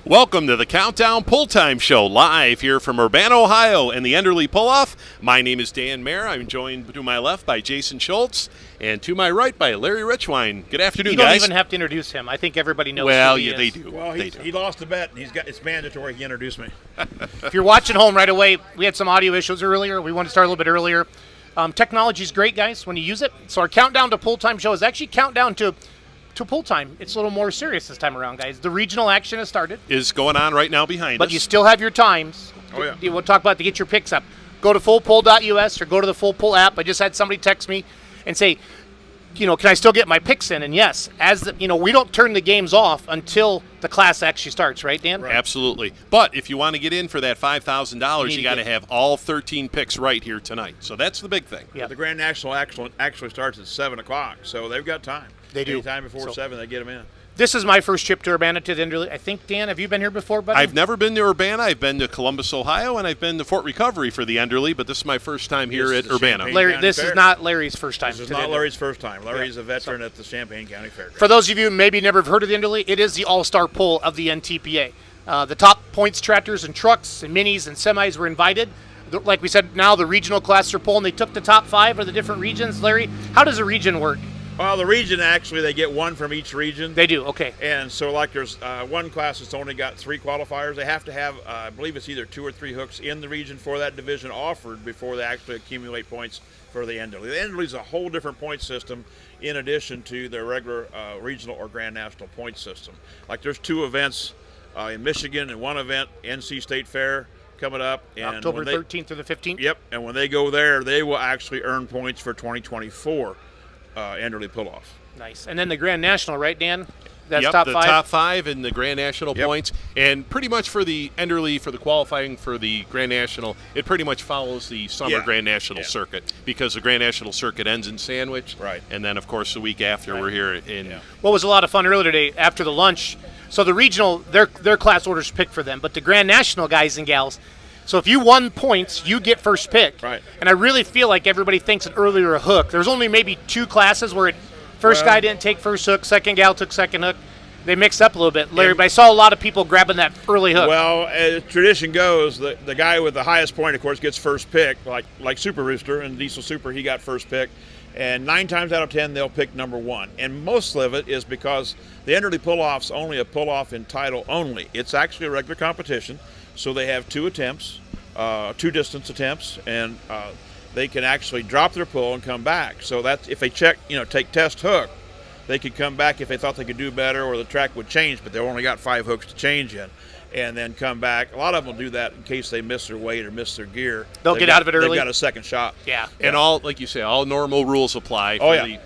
Welcome to the Countdown Pulltime Show, live here from Urbana, Ohio, and the Enderle Pull-Off. My name is Dan Mayer. I'm joined to my left by Jason Schultz, and to my right by Larry Richwine. Good afternoon, guys. You don't even have to introduce him. I think everybody knows who he is. They do. Well, he lost the bet, and it's mandatory he introduced me. If you're watching home right away, we had some audio issues earlier. We wanted to start a little bit earlier. Technology is great, guys, when you use it. So our Countdown to Pulltime Show is actually Countdown to Pulltime. It's a little more serious this time around, guys. The regional action has started. Is going on right now behind us. But you still have your times. Oh, yeah. We'll talk about to get your picks up. Go to fullpull.us or go to the Full Pull app. I just had somebody text me and say, can I still get my picks in? And yes, we don't turn the games off until the class actually starts, right, Dan? Right. Absolutely. But if you want to get in for that $5,000, you got to have all 13 picks right here tonight. So that's the big thing. Yeah. The Grand National actually starts at 7 o'clock, so they've got time. They do. Anytime before 7, they get them in. This is my first trip to Urbana to the Enderle. I think, Dan, have you been here before, buddy? I've never been to Urbana. I've been to Columbus, Ohio, and I've been to Fort Recovery for the Enderle, but this is my first time here at Urbana. Larry, this is not Larry's first time. This is not Larry's first time. Larry's a veteran at the Champaign County Fair. For those of you who maybe never have heard of the Enderle, it is the all-star pull of the NTPA. The top points tractors and trucks and minis and semis were invited. Like we said, now the regional classes are pulling. They took the top 5 of the different regions. Larry, how does a region work? Well, the region, actually, they get one from each region. They do, okay. And so, there's one class that's only got 3 qualifiers. They have to have, I believe it's either 2 or 3 hooks in the region for that division offered before they actually accumulate points for the Enderle. The Enderle is a whole different point system in addition to their regular regional or Grand National point system. Like, there's 2 events in Michigan and 1 event, NC State Fair, coming up. And October 13th through the 15th? Yep, and when they go there, they will actually earn points for 2024. Enderle Pull-Off. Nice. And then the Grand National, right, Dan? That's yep, top the 5? Top 5 in the Grand National points. And pretty much for the Enderle, for the qualifying for the Grand National, it pretty much follows the summer Grand National circuit because the Grand National circuit ends in Sandwich. Right. And then, of course, the week after we're here in... What was a lot of fun earlier today after the lunch. So the regional, their class orders picked for them. But the Grand National guys and gals, so if you won points, you get first pick. Right. And I really feel like everybody thinks an earlier hook. There's only maybe 2 classes where first guy didn't take first hook, second gal took second hook. They mixed up a little bit, Larry, but I saw a lot of people grabbing that early hook. Well, as tradition goes, the guy with the highest point, of course, gets first pick, like Super Rooster and Diesel Super, he got first pick. And 9 times out of 10, they'll pick number 1. And most of it is because the Enderle Pull-Off's only a pull-off in title only. It's actually a regular competition, so they have 2 attempts. 2 distance attempts, and they can actually drop their pull and come back. So that's if they take test hook, they could come back if they thought they could do better or the track would change, but they've only got 5 hooks to change in, and then come back. A lot of them will do that in case they miss their weight or miss their gear. They'll get out of it early. They've got a second shot. Yeah. And all, like you say, all normal rules apply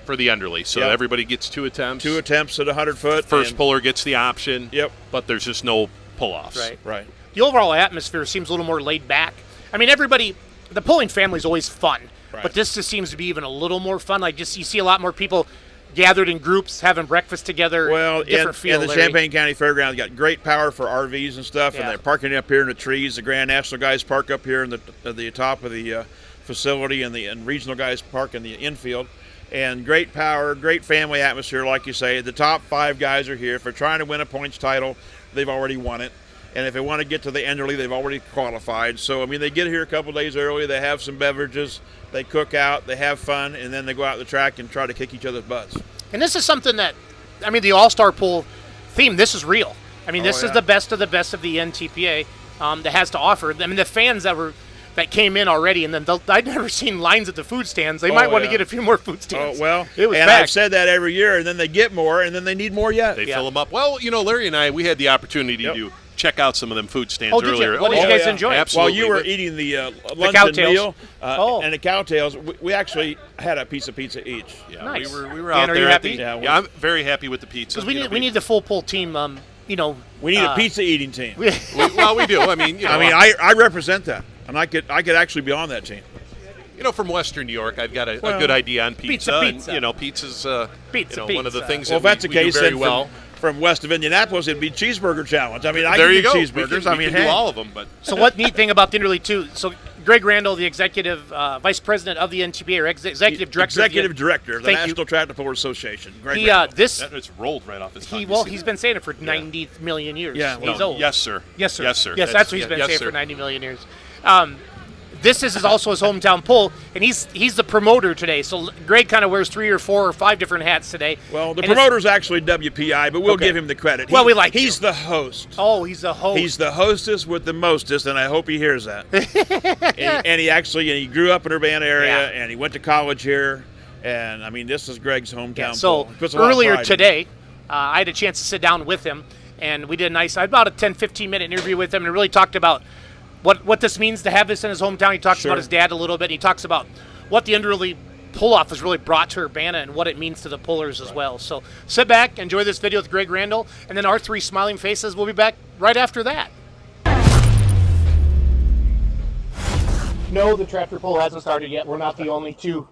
for the Enderle. So everybody gets 2 attempts. 2 attempts at 100 foot. First puller gets the option. Yep. But there's just no pull-offs. Right. The overall atmosphere seems a little more laid back. I mean, the pulling family is always fun, but this just seems to be even a little more fun. Like, you see a lot more people gathered in groups having breakfast together. Well, different feel, and the Champaign County Fairgrounds got great power for RVs and stuff, and they're parking up here in the trees. The Grand National guys park up here in the top of the facility, and regional guys park in the infield. And great power, great family atmosphere, like you say. The top 5 guys are here. If they're trying to win a points title, they've already won it. And if they want to get to the Enderle, they've already qualified. So, I mean, they get here a couple days early. They have some beverages. They cook out. They have fun. And then they go out the track and try to kick each other's butts. And this is something that, the All-Star Pool theme, this is real. I mean, this is the best of the NTPA that has to offer. I mean, the fans that came in already, and then I'd never seen lines at the food stands. They might want to get a few more food stands. Oh, well, it was and packed. I've said that every year, and then they get more, and then they need more yet. They fill them up. Well, Larry and I, we had the opportunity to check out some of them food stands Did earlier. you? What did you guys enjoy? Absolutely. While you were eating the luncheon meal and the cowtails, we actually had a piece of pizza each. Yeah, nice. we were Dan, out are there. you happy? Yeah, I'm very happy with the pizza. Because we need the full pull team. We need a pizza eating team. we do. I mean, I represent that, and I could actually be on that team. From Western New York, I've got a good idea on pizza. Pizza. And, pizza's one of the things if that that's the we case, do very then well. From west of Indianapolis, it'd be cheeseburger challenge. I mean, I there can you do go. cheeseburgers. We can do all of them. But so what neat thing about the Enderle too? So Greg Randall, the executive vice president of the NTPA, or executive director. Executive director of the Thank you. National Tractor Puller Association. Greg He Randall. It's rolled right off his tongue. he's been saying it for 90 million years. Yeah, He's No, old. yes, sir. Yes, sir. Yes, sir. Yes, that's what he's been yes, saying sir. for 90 million years. This is also his hometown pull, and he's the promoter today. So Greg kind of wears 3 or 4 or 5 different hats today. Well, the And it's- promoter's actually WPI, but we'll Okay. give him the credit. Well, we like He's you. the host. Oh, he's the host. He's the hostess with the mostest, and I hope he hears that. and he grew up in Urbana area, Yeah. and he went to college here. And I mean, this is Greg's hometown. Yeah, so pull. He puts a lot of earlier pride in it. today, I had a chance to sit down with him, and we did about a 10, 15-minute interview with him, and really talked about what this means to have this in his hometown. He talks Sure. about his dad a little bit. And he talks about what the Enderle Pull-Off has really brought to Urbana and what it means to the pullers as well. So sit back, enjoy this video with Greg Randall, and then our 3 smiling faces will be back right after that. No, the tractor pull hasn't started yet. We're not the only two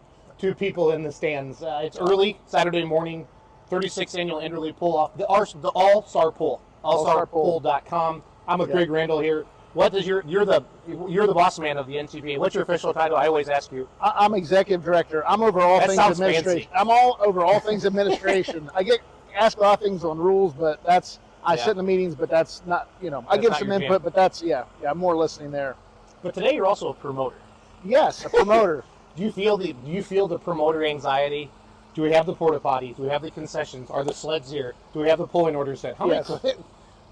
people in the stands. It's early Saturday morning, 36th annual Enderle Pull-Off, the All-Star Pull, allstarpull.com. I'm with Greg Randall here. What is you're the boss man of the NTPA. What's your official title? I always ask you. I'm executive director. I'm over all That things sounds administration. fancy. I'm all over all things administration. I get asked a lot of things on rules, but I sit in the meetings, but that's not, I That's give not some your input, jam. but I'm more listening there. But today you're also a promoter. Yes, a promoter. Do you feel the promoter anxiety? Do we have the porta potties? Do we have the concessions? Are the sleds here? Do we have the pulling order set? How Yes. many?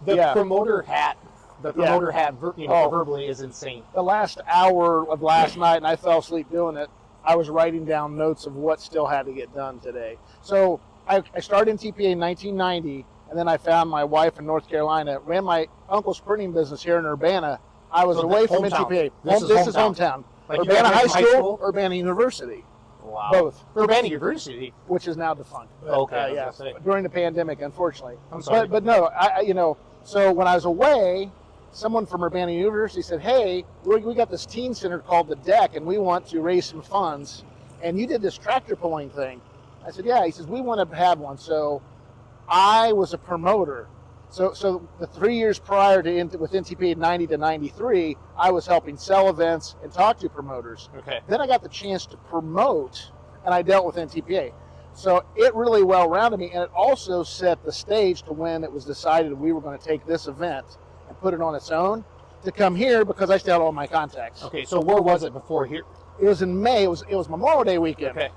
The Yeah. promoter hat. The promoter hat, verbally is insane. The last hour of last night, and I fell asleep doing it, I was writing down notes of what still had to get done today. So I started in TPA in 1990, and then I found my wife in North Carolina, ran my uncle's printing business here in Urbana. I was So away from hometown. NTPA. This is Is hometown. hometown. Like you Urbana went High from high School, school? Urbana University, Wow. both. Urbana University. Which is now defunct. But, Okay, I was yeah, gonna say. during the pandemic, unfortunately. I'm sorry. But no, so when I was away, someone from Urbana University said, "Hey, we got this teen center called the Deck, and we want to raise some funds. And you did this tractor pulling thing." I said, "Yeah." He says, "We want to have one." So I was a promoter. So the 3 years prior to with NTP 90 to 93, I was helping sell events and talk to promoters. Okay. Then I got the chance to promote, and I dealt with NTPA. So it really well-rounded me, and it also set the stage to when it was decided we were going to take this event and put it on its own to come here because I still had all my contacts. Okay. So where was it before here? It was in May. It was Memorial Day weekend. Okay.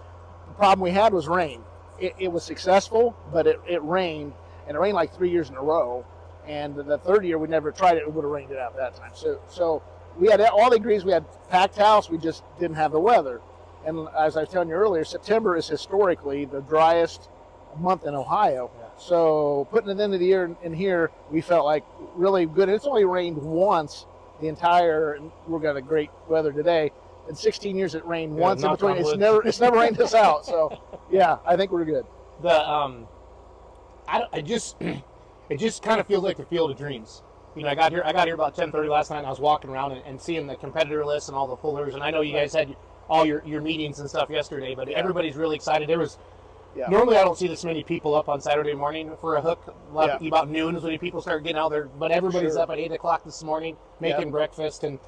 The problem we had was rain. It was successful, but it rained, and it rained like 3 years in a row. And the third year we never tried it, it would have rained it out that time. So we had all the degrees. We had packed house. We just didn't have the weather. And as I was telling you earlier, September is historically the driest month in Ohio. Yeah. So putting it into the year in here, we felt like really good. It's only rained once the entire, and we've got a great weather today. In 16 years, it rained once in knock between. on wood. It's never rained us out. So yeah, I think we're good. It just kind of feels like the field of dreams. I got here about 10:30 last night, and I was walking around and seeing the competitor list and all the pullers. And I know you guys had all your meetings and stuff yesterday, but everybody's really excited. Normally I don't see this many people up on Saturday morning for a hook. About noon is when people start getting out there, but everybody's up at 8 o'clock this morning making breakfast, and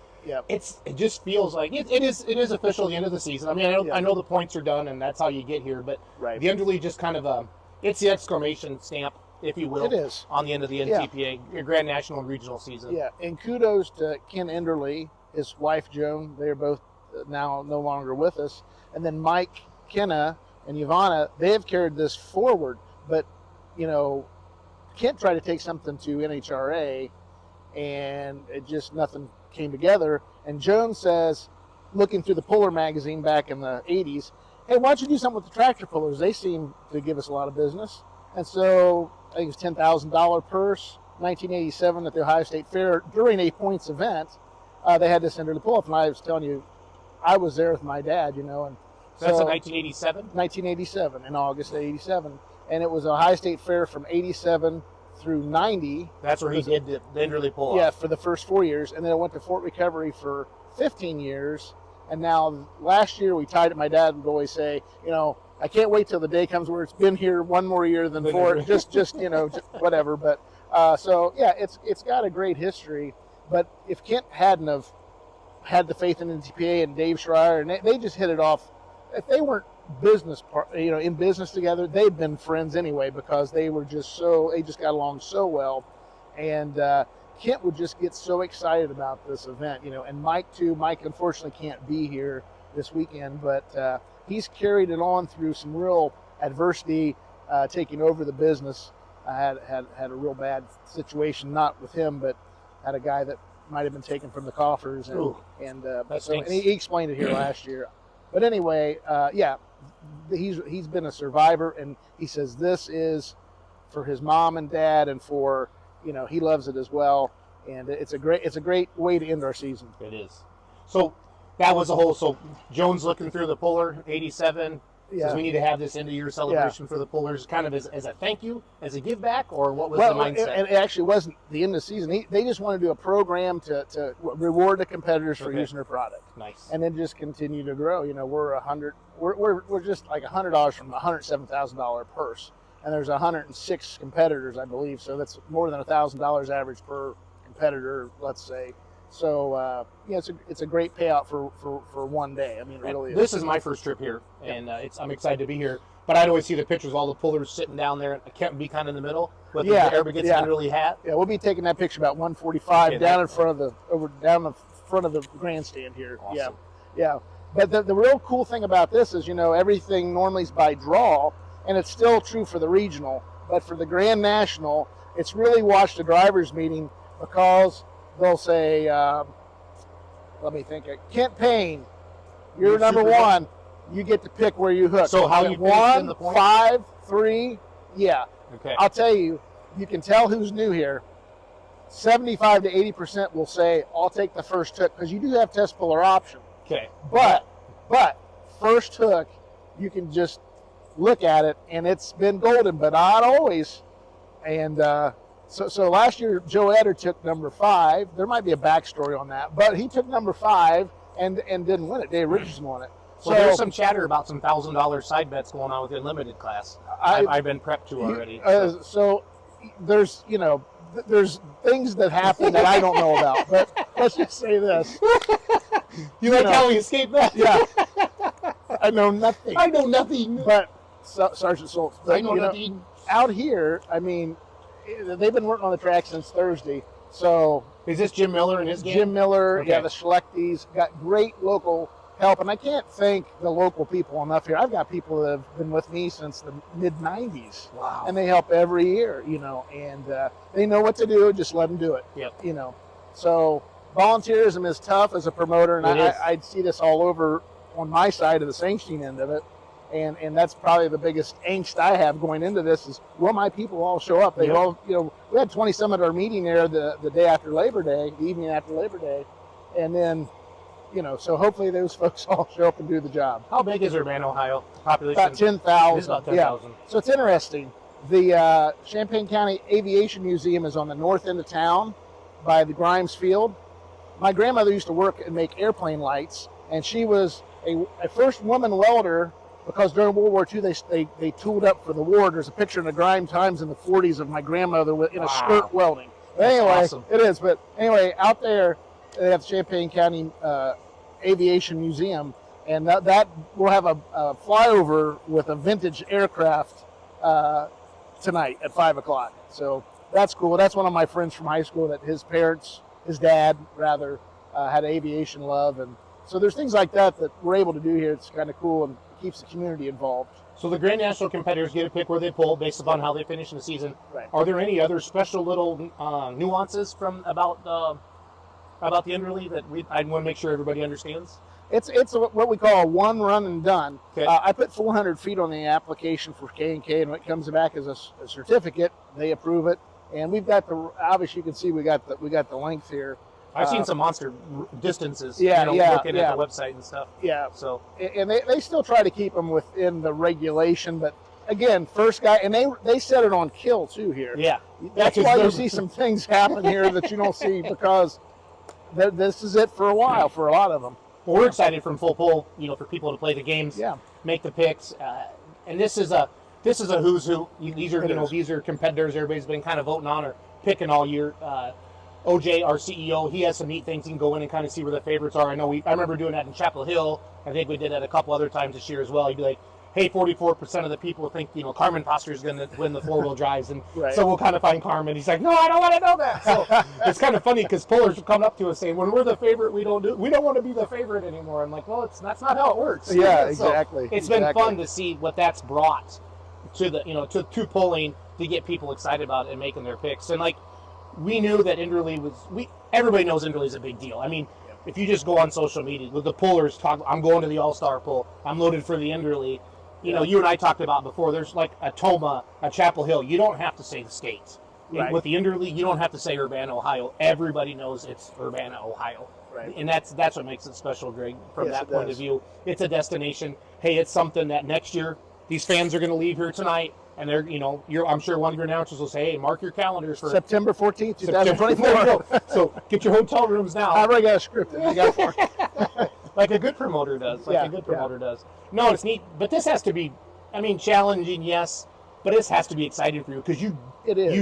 it just feels like it is official the end of the season. I mean, I know the points are done, and that's how you get here, but the Enderle just kind of it's the exclamation stamp, if you will. It is on the end of the NTPA, your Grand National and Regional season. Yeah, and kudos to Ken Enderle, his wife Joan. They are both now no longer with us, and then Mike Kenna and Ivana. They have carried this forward, but Kent tried to take something to NHRA, and it just nothing came together. And Joan says, looking through the Puller magazine back in the 80s, hey, why don't you do something with the tractor pullers? They seem to give us a lot of business. And so I think it was $10,000 purse, 1987 at the Ohio State Fair during a points event. They had this Enderle Pull-Off, and I was telling you, I was there with my dad, and so that's in 1987? 1987, in August of 87. And it was a Ohio State Fair from 87 through 90. That's where he did the Enderle Pull-Off. Yeah, for the first 4 years. And then I went to Fort Recovery for 15 years. And now last year we tied it. My dad would always say, I can't wait till the day comes where it's been here one more year than Fort. just whatever. But so yeah, it's got a great history. But if Kent hadn't have had the faith in NTPA and Dave Schreier, and they just hit it off. If they weren't in business together, they've been friends anyway because they just got along so well. And Kent would just get so excited about this event, and Mike too. Mike unfortunately can't be here this weekend, but he's carried it on through some real adversity, taking over the business. I had a real bad situation, not with him, but had a guy that might have been taken from the coffers, and he explained it here last year. But anyway, he's been a survivor, and he says this is for his mom and dad, and for he loves it as well, and it's a great way to end our season. It is. So that was the whole. So Jones looking through the puller 87. Says we need to have this end of year celebration for the pullers, kind of as a thank you, as a give back, or what was the mindset? It actually wasn't the end of the season. They just want to do a program to reward the competitors for using their product. Nice. And then just continue to grow. We're just like $100 from a $107,000 purse, and there's 106 competitors, I believe. So that's more than $1,000 average per competitor, let's say. So it's a great payout for one day. I mean, it really is. This is my first trip here, and I'm excited to be here. But I'd always see the pictures of all the pullers sitting down there. I can't be kind of in the middle with the everybody gets Enderle hat. Yeah, we'll be taking that picture about 1:45 down in front of the grandstand here. Awesome. Yeah. But the real cool thing about this is, everything normally is by draw, and it's still true for the regional. But for the Grand National, it's really watched a drivers' meeting because they'll say, let me think, Kent Payne, you're number one. You get to pick where you hook. So how you 1, 5, 3, yeah. Okay. I'll tell you, you can tell who's new here. 75 to 80% will say, I'll take the first hook, because you do have test puller option. Okay. But first hook, you can just look at it, and it's been golden, but not always. And so last year, Joe Eder took number 5. There might be a backstory on that, but he took number 5 and didn't win it. Dave Richardson won it. So there's some chatter about some $1,000 side bets going on with the unlimited class. I've been prepped to already. So there's there's things that happen that I don't know about. But let's just say this. You like how we escaped that? Yeah. I know nothing. I know nothing. But Sergeant Schultz. But, I know nothing. Out here, I mean, they've been working on the track since Thursday. So is this Jim Miller and his game? Jim Miller, okay. The Schlechtys, got great local help. And I can't thank the local people enough here. I've got people that have been with me since the mid-'90s. Wow. And they help every year, and they know what to do. Just let them do it. Yep. So volunteerism is tough as a promoter, and I'd see this all over on my side of the sanctioning end of it. And that's probably the biggest angst I have going into this is, will my people all show up? They all, we had 20 some at our meeting there the day after Labor Day, the evening after Labor Day. And then, so hopefully those folks all show up and do the job. How big is Urbana, Ohio population? About 10,000. It is about 10,000. Yeah. So it's interesting. The Champaign County Aviation Museum is on the north end of town by the Grimes Field. My grandmother used to work and make airplane lights, and she was a first woman welder, because during World War II they tooled up for the war. There's a picture in the Grime Times in the 40s of my grandmother in a skirt welding. But anyway, awesome. It is. But anyway, out there they have the Champaign County Aviation Museum, and that will have a flyover with a vintage aircraft tonight at 5 o'clock. So that's cool. That's one of my friends from high school that his dad rather, had aviation love, and so there's things like that we're able to do here. It's kind of cool and keeps the community involved. So the Grand National competitors get to pick where they pull based upon how they finish in the season. Right. Are there any other special little nuances about the Enderle that I want to make sure everybody understands? It's what we call a one run and done. Okay. I put 400 feet on the application for K&K, and when it comes back as a certificate, they approve it. And we've got obviously you can see we got the length here. I've seen some monster distances. Looking at the website and stuff. Yeah. So and they still try to keep them within the regulation, but again, first guy, and they set it on kill too here. Yeah. That's why you see some things happen here that you don't see, because this is it for a while for a lot of them. Well, we're excited from Full Pull, for people to play the games, make the picks, and this is a who's who. These are these are competitors everybody's been kind of voting on or picking all year. OJ, our CEO, he has some neat things. You can go in and kind of see where the favorites are. I remember doing that in Chapel Hill. I think we did that a couple other times this year as well. He'd be like, hey, 44% of the people think, Carmen Foster is going to win the 4-wheel drives. And so we'll kind of find Carmen. He's like, no, I don't want to know that. So it's kind of funny because pullers will come up to us saying, when we're the favorite, we don't want to be the favorite anymore. I'm like, well, that's not how it works. Yeah, so exactly. It's been fun to see what that's brought to the, to pulling to get people excited about it and making their picks. And like, we knew that everybody knows Enderle is a big deal. I mean, if you just go on social media, with the pullers talk, I'm going to the All-Star Pull, I'm loaded for the Enderle. You and I talked about before, there's like a Toma, a Chapel Hill. You don't have to say the states. Right. With the Enderle, you don't have to say Urbana, Ohio. Everybody knows it's Urbana, Ohio. Right. And that's what makes it special, Greg, from that point of view. It's a destination. Hey, it's something that next year, these fans are going to leave here tonight, and they're, I'm sure one of your announcers will say, hey, mark your calendars for September 14th, 2024. So get your hotel rooms now. I already got a script. I got it. Like a good promoter does. Does. No, it's neat. But this has to be, challenging, yes, but this has to be exciting for you because you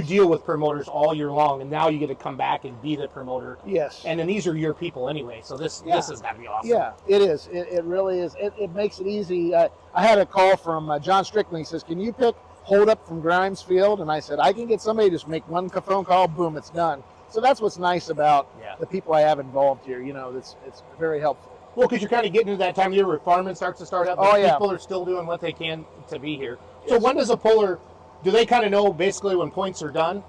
deal with promoters all year long, and now you get to come back and be the promoter. Yes. And then these are your people anyway, so this has got to be awesome. Yeah, it is. It really is. It makes it easy. I had a call from John Strickland. He says, can you pick Hold Up from Grimes Field? And I said, I can get somebody to just make one phone call, boom, it's done. So that's what's nice about the people I have involved here. It's very helpful. Well, because you're kind of getting into that time of year where farming starts to start up. People are still doing what they can to be here. So when does a puller, do they kind of know basically when points are done?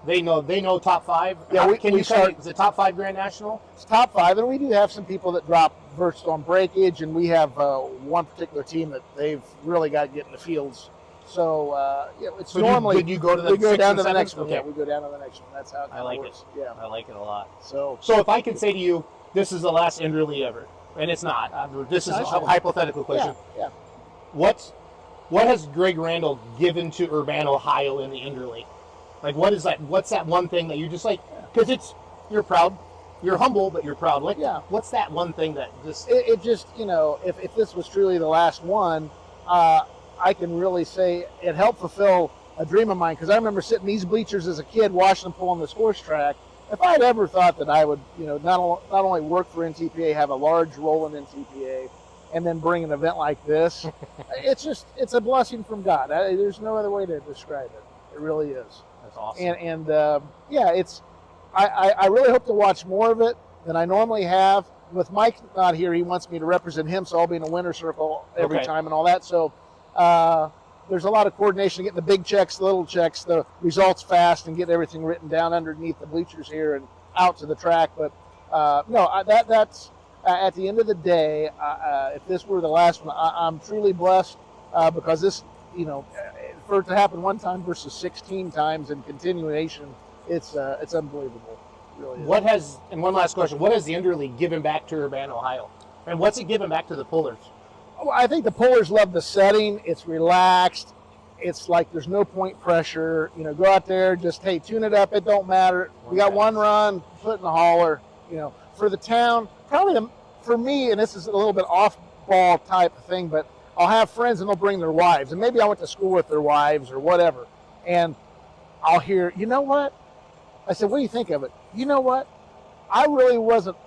They know top 5? Yeah, is it top 5 Grand National? It's top 5, and we do have some people that drop versus on breakage, and we have one particular team that they've really got to get in the fields. So, it's normally... Did you go to the we go down to the 7th? next one. Okay. Yeah, we go down to the next one. That's how it works. Yeah, I like it a lot. So if I could say to you, this is the last Enderle ever, and it's not. This is a hypothetical question. Yeah. What has Greg Randall given to Urbana, Ohio in the Enderle? Like, what is that? What's that one thing that you just like? Because you're proud, you're humble, but you're proud. Like, what's that one thing that just? It just, if this was truly the last one, I can really say it helped fulfill a dream of mine. Because I remember sitting in these bleachers as a kid, watching them pull on this horse track. If I had ever thought that I would, not only work for NTPA, have a large role in NTPA, and then bring an event like this, it's a blessing from God. There's no other way to describe it. It really is. That's awesome. And I really hope to watch more of it than I normally have. With Mike not here, he wants me to represent him, so I'll be in a winner's circle every time and all that. So there's a lot of coordination, getting the big checks, the little checks, the results fast, and getting everything written down underneath the bleachers here and out to the track. But that's at the end of the day, if this were the last one, I'm truly blessed because this, for it to happen one time versus 16 times in continuation, it's unbelievable. It really is. And one last question, what has the Enderle given back to Urbana, Ohio? And what's it given back to the pullers? Well, I think the pullers love the setting. It's relaxed. It's like there's no point pressure. Go out there, just, hey, tune it up. It don't matter. We got one run, put in the hauler. For the town, probably for me, and this is a little bit off-ball type of thing, but I'll have friends and they'll bring their wives. And maybe I went to school with their wives or whatever. And I'll hear, you know what? I said, what do you think of it? You know what? I really wasn't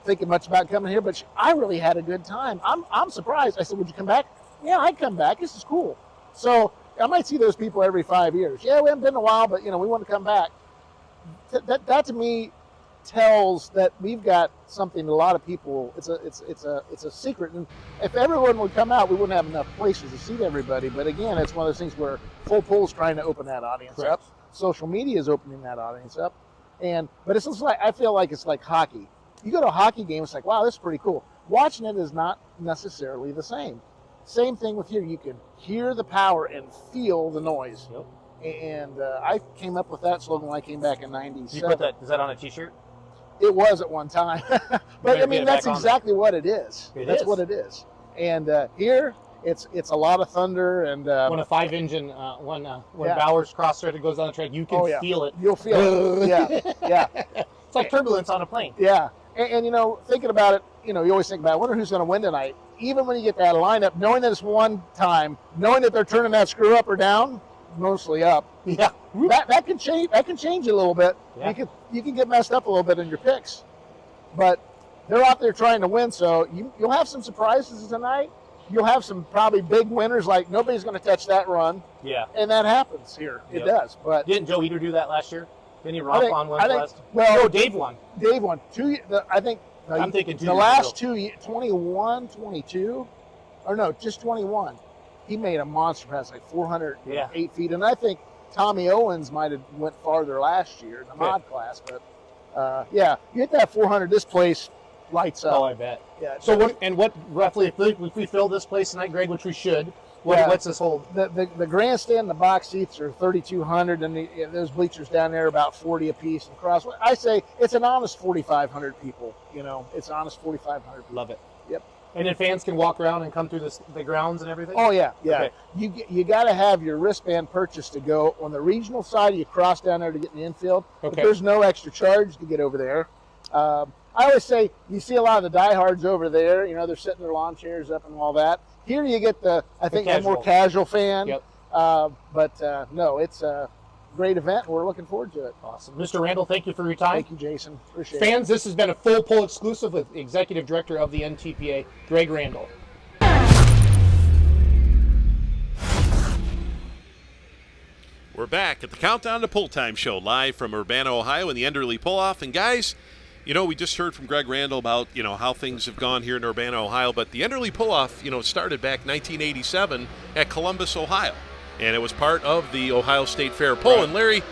thinking much about coming here, but I really had a good time. I'm surprised. I said, would you come back? Yeah, I'd come back. This is cool. So I might see those people every 5 years. Yeah, we haven't been in a while, but we want to come back. That to me tells that we've got something that a lot of people. It's a secret. And if everyone would come out, we wouldn't have enough places to seat everybody. But again, it's one of those things where Full Pull's trying to open that audience up. Social media is opening that audience up. But it's just like, I feel like it's like hockey. You go to a hockey game, it's like, wow, this is pretty cool. Watching it is not necessarily the same. Same thing with here. You can hear the power and feel the noise. Yep. And I came up with that slogan when I came back in '97. You put that? Is that on a T-shirt? It was at one time. But I mean, that's exactly what it is. That's what it is. And here, it's a lot of thunder. And when a 5-engine, when Bowers cross-threaded goes down the track, you can feel it. You'll feel it. Yeah. It's like turbulence on a plane. Yeah. And thinking about it, you always think about, I wonder who's going to win tonight. Even when you get that lineup, knowing that it's one time, knowing that they're turning that screw up or down, mostly up. Yeah. That can change. That can change a little bit. Yeah. You can get messed up a little bit in your picks, but they're out there trying to win. So you'll have some surprises tonight. You'll have some probably big winners. Like nobody's going to touch that run. Yeah. And that happens here. It does. But didn't Joe Eater do that last year? Didn't he romp on one last? Well, no, Dave won. Dave won. I think. I'm thinking the last 21, 22, or no, just 21. He made a monster pass, like 408 feet, and I think Tommy Owens might have went farther last year in the mod class. But you hit that 400, this place lights up. Oh, I bet. Yeah. So what roughly if we fill this place tonight, Greg, which we should? What's this hold? The grandstand, the box seats are 3,200, and those bleachers down there are about 40 apiece. And across, I say it's an honest 4,500 people. It's honest 4,500 people. Love it. Yep. And then fans can walk around and come through the grounds and everything? Oh, yeah. Okay. You got to have your wristband purchased to go. On the regional side, you cross down there to get in the infield. Okay. But there's no extra charge to get over there. I always say you see a lot of the diehards over there. They're sitting their lawn chairs up and all that. Here you get the more casual fan. Yep. No, it's a great event. We're looking forward to it. Awesome. Mr. Randall, thank you for your time. Thank you, Jason. Appreciate it. Fans, this has been a full pull exclusive with Executive Director of the NTPA, Greg Randall. We're back at the Countdown to Pulltime show, live from Urbana, Ohio, in the Enderle Pull-Off. And guys, we just heard from Greg Randall about, how things have gone here in Urbana, Ohio. But the Enderle Pull-Off, started back 1987 at Columbus, Ohio. And it was part of the Ohio State Fair Pull. Right. And Larry,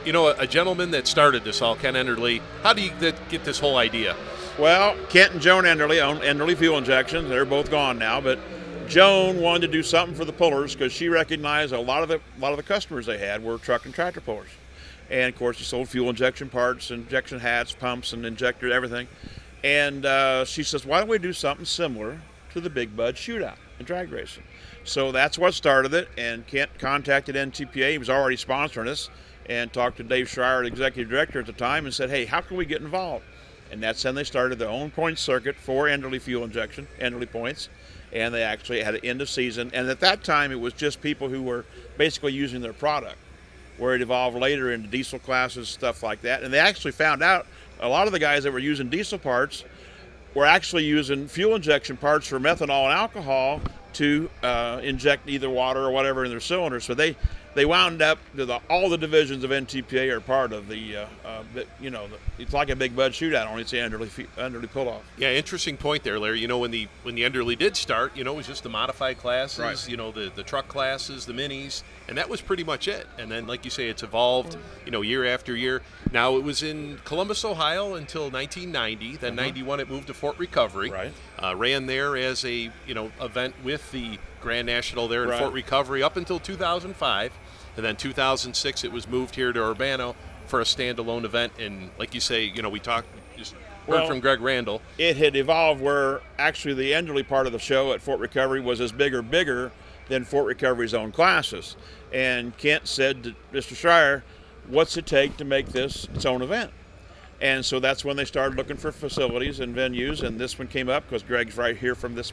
a gentleman that started this all, Ken Enderle, how do you get this whole idea? Well, Kent and Joan Enderle own Enderle Fuel Injections. They're both gone now, but Joan wanted to do something for the pullers because she recognized a lot of the customers they had were truck and tractor pullers. And, of course, she sold fuel injection parts, injection hats, pumps, and injectors, everything. And she says, why don't we do something similar to the Big Bud Shootout and drag racing? So that's what started it, and Kent contacted NTPA. He was already sponsoring us, and talked to Dave Schreier, the executive director at the time, and said, hey, how can we get involved? And that's when they started their own point circuit for Enderle fuel injection, Enderle points, and they actually had an end of season. And at that time, it was just people who were basically using their product, where it evolved later into diesel classes, stuff like that. And they actually found out a lot of the guys that were using diesel parts were actually using fuel injection parts for methanol and alcohol to inject either water or whatever in their cylinders. So they wound up, all the divisions of NTPA are part of it's like a Big Bud Shootout, only it's the Enderle Pull-Off. Yeah, interesting point there, Larry. When the Enderle did start, it was just the modified classes, right. The truck classes, the minis, and that was pretty much it. And then, like you say, it's evolved, year after year. Now, it was in Columbus, Ohio until 1990. Then 91, it moved to Fort Recovery. Right. Ran there as a, event with the Grand National there in Right. Fort Recovery up until 2005. And then 2006, it was moved here to Urbana for a standalone event. And like you say, we heard from Greg Randall. It had evolved where actually the Enderle part of the show at Fort Recovery was as bigger than Fort Recovery's own classes. And Kent said to Mr. Schreier, what's it take to make this its own event? And so that's when they started looking for facilities and venues, and this one came up because Greg's right here from this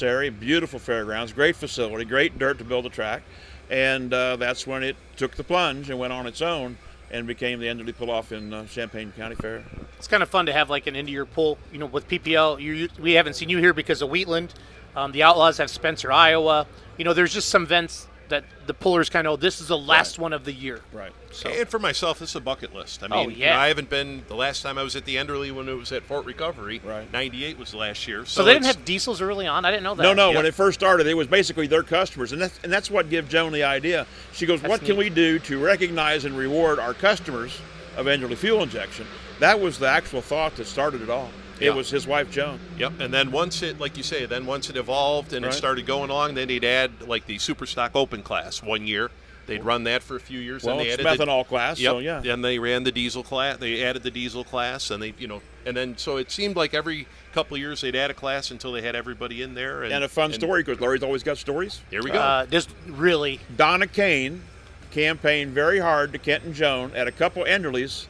area. Beautiful fairgrounds, great facility, great dirt to build a track. And that's when it took the plunge and went on its own and became the Enderle Pull-Off in Champaign County Fair. It's kind of fun to have like an end-of-year pull, with PPL. We haven't seen you here because of Wheatland. The Outlaws have Spencer, Iowa. There's just some events that the pullers kind of, this is the last one of the year. Right. So. And for myself, this is a bucket list. I mean, I haven't been, the last time I was at the Enderle when it was at Fort Recovery, right. 98 was last year. So they didn't have diesels early on? I didn't know that. No, when it first started, it was basically their customers. And that's what gave Joan the idea. She goes, what can we do to recognize and reward our customers of Enderle fuel injection? That was the actual thought that started it all. It was his wife, Joan. Yep, and then once it, like you say, once it evolved and it started going along, then they'd add like the Super Stock Open class 1 year. They'd run that for a few years. Well, and they it's added methanol class, yep, so yeah. Then they ran the diesel class. They added the diesel class, and and then so it seemed like every couple of years they'd add a class until they had everybody in there. And a fun story, because Larry's always got stories. Here we go. Just really. Donna Kane campaigned very hard to Kent and Joan at a couple Enderleys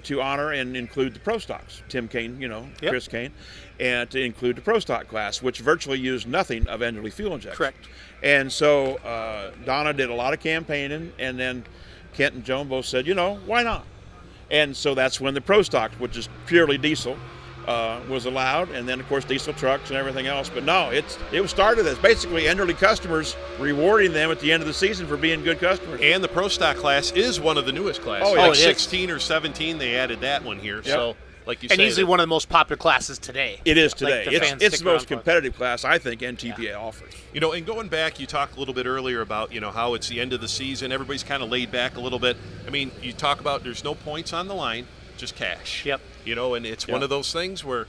to honor and include the pro stocks. Tim Kane, Yep. Chris Kane, and to include the pro stock class, which virtually used nothing of Enderle fuel injection. Correct. And so Donna did a lot of campaigning, and then Kent and Joan both said, why not? And so that's when the pro stock, which is purely diesel, was allowed, and then of course diesel trucks and everything else. But no, it was started as basically Enderle customers rewarding them at the end of the season for being good customers. And the Pro Stock class is one of the newest classes. Oh, yeah. Like it is. 16 or 17, they added that one here. Yep. So, like you And say, easily one of the most popular classes today. It is Like today. the fans It's stick the most around for it. competitive class I think NTPA offers. And going back, you talked a little bit earlier about, how it's the end of the season. Everybody's kind of laid back a little bit. I mean, you talk about there's no points on the line, just cash. Yep. And it's one of those things where,